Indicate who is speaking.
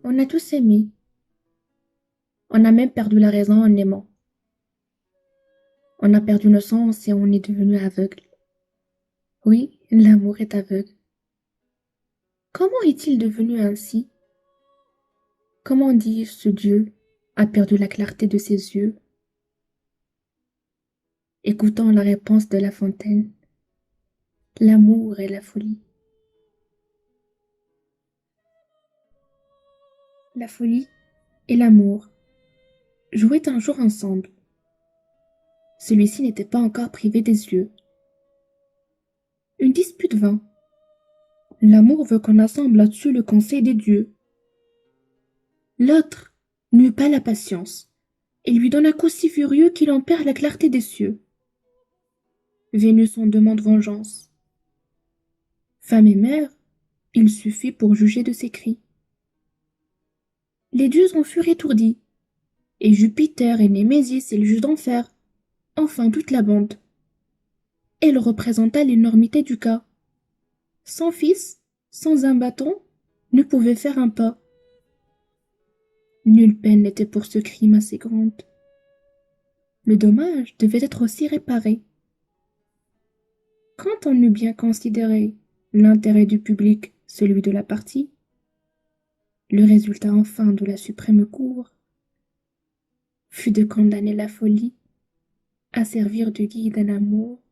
Speaker 1: On a tous aimé. On a même perdu la raison en aimant. On a perdu nos sens et on est devenu aveugle. Oui, l'amour est aveugle. Comment est-il devenu ainsi? Comment dis-je ce Dieu a perdu la clarté de ses yeux? Écoutons la réponse de La Fontaine. L'amour et la folie. La folie et l'amour jouaient un jour ensemble. Celui-ci n'était pas encore privé des yeux. Une dispute vint. L'amour veut qu'on assemble là-dessus le conseil des dieux. L'autre n'eut pas la patience, et lui donne un coup si furieux qu'il en perd la clarté des cieux. Vénus en demande vengeance. Femme et mère, il suffit pour juger de ses cris. Les dieux en furent étourdis, et Jupiter et Némésis et le juge d'enfer, enfin toute la bande. Elle représenta l'énormité du cas. Sans fils, sans un bâton, ne pouvait faire un pas. Nulle peine n'était pour ce crime assez grande. Le dommage devait être aussi réparé. Quand on eut bien considéré l'intérêt du public, celui de la partie, le résultat enfin de la suprême cour fut de condamner la folie à servir de guide à l'amour.